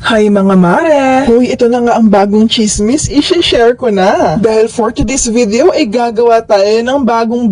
Hi mga mare! Hoy, ito na nga ang bagong chismis, i-share ko na. Dahil for today's video ay gagawa tayo ng bagong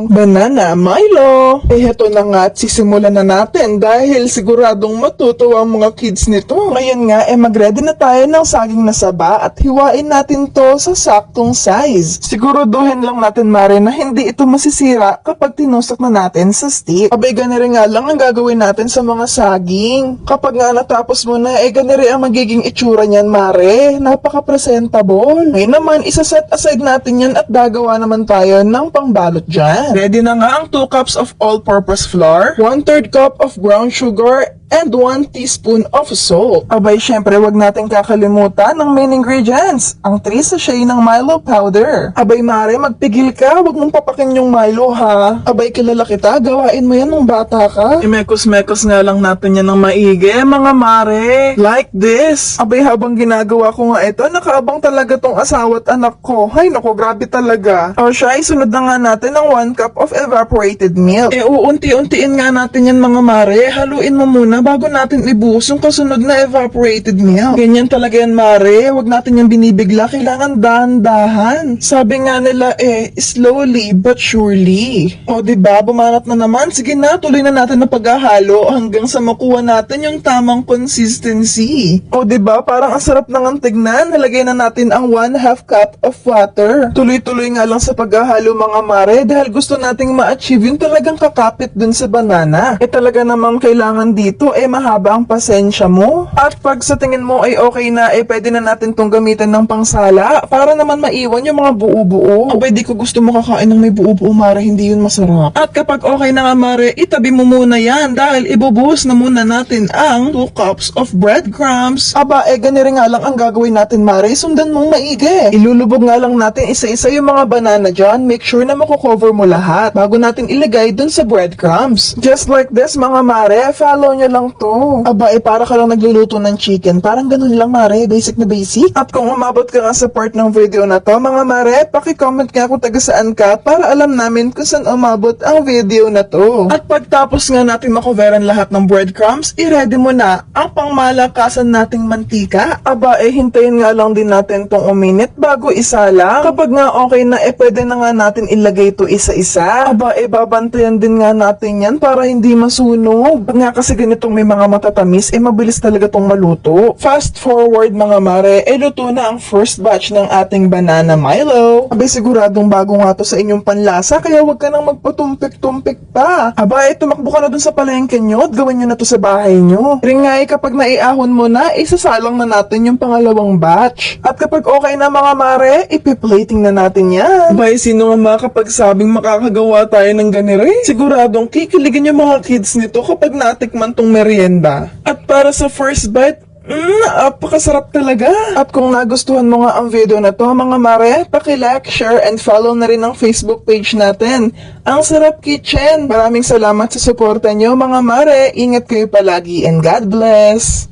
banana Milo. Heto na nga at sisimulan na natin dahil siguradong matutuwa ang mga kids nito. Ngayon nga mag-ready na tayo ng saging na saba at hiwain natin to sa saktong size. Siguraduhin lang natin mare na hindi ito masisira kapag tinusok na natin sa stick. Abay ganire nga lang ang gagawin natin sa mga saging. Kapag nga natapos mo na ganire ang magiging itsura niyan mare. Napaka-presentable. Ngayon naman isa-set aside natin yan at gagawa naman tayo ng pangbalot dyan. Ready na nga ang 2 cups of all-purpose flour, 1/3 cup of brown sugar, and 1 teaspoon of salt. Abay, syempre, wag natin kakalimutan ng main ingredients, ang 3 sachet ng Milo powder. Abay, mare, magpigil ka, wag mong papakin yung Milo, ha? Abay, kilala kita, gawain mo yan nung bata ka. Imekos-mekos nga lang natin yan ng maigi, mga mare. Like this. Abay, habang ginagawa ko nga ito, nakaabang talaga tong asawa at anak ko. Hay, naku, grabe talaga. O siya, isunod na nga natin ng 1 cup of evaporated milk. Uunti-untiin nga natin yan, mga mare. Haluin mo muna bago natin ibuhos yung kasunod na evaporated milk. Ganyan talaga yan mare, wag natin yung binibigla, kailangan dahan-dahan. Sabi nga nila slowly but surely. O diba, bumanat na naman, sige na, tuloy na natin na paghahalo hanggang sa makuha natin yung tamang consistency. O diba, parang ang sarap nang tignan, nalagay na natin ang 1/2 cup of water. Tuloy-tuloy nga lang sa paghahalo mga mare, dahil gusto nating ma-achieve yung talagang kakapit dun sa banana. Talaga namang kailangan dito mahaba ang pasensya mo. At pag sa tingin mo ay okay na, pwede na natin tong gamitin ng pangsala para naman maiwan yung mga buo-buo. Abay, di ko gusto makakain ng may buo-buo, mare, hindi yun masarap. At kapag okay na nga, mare, itabi mo muna yan dahil ibubuhos na muna natin ang 2 cups of breadcrumbs. Aba, ganire nga lang ang gagawin natin, mare, sundan mong maigi. Ilulubog nga lang natin isa-isa yung mga banana dyan. Make sure na makukover mo lahat bago natin ilagay dun sa breadcrumbs. Just like this, mga mare, follow nyo lang to. Aba, para ka lang nagluluto ng chicken. Parang ganun lang, mare. Basic na basic. At kung umabot ka nga sa part ng video na to, mga mare, paki-comment nga kung taga saan ka para alam namin kung saan umabot ang video na to. At pagtapos nga natin makoveran lahat ng breadcrumbs, i-ready mo na ang pangmalakasan nating mantika. Aba, hintayin nga lang din natin tong uminit bago isala. Kapag nga okay na, pwede na nga natin ilagay to isa-isa. Aba, babantayan din nga natin yan para hindi masunog. Pag nga kasi ganitong may mga matatamis, mabilis talaga tong maluto. Fast forward mga mare, luto na ang first batch ng ating banana Milo. Abay, siguradong bago nga to sa inyong panlasa, kaya wag ka nang magpatumpik-tumpik pa. Aba, tumakbo ka na dun sa palengke nyo at gawin nyo na to sa bahay nyo. Ringay, kapag naiahon mo na, isasalang na natin yung pangalawang batch. At kapag okay na mga mare, ipiplating na natin yan. Abay, sino nga makapagsabing makakagawa tayo ng ganire? Siguradong kikiligin yung mga kids nito kapag natikman tong merienda. At para sa first bite, napakasarap talaga. At kung nagustuhan mo nga ang video na to, mga mare, paki-like, share, and follow na rin ang Facebook page natin, Ang Sarap Kitchen. Maraming salamat sa suporta nyo, mga mare. Ingat kayo palagi and God bless.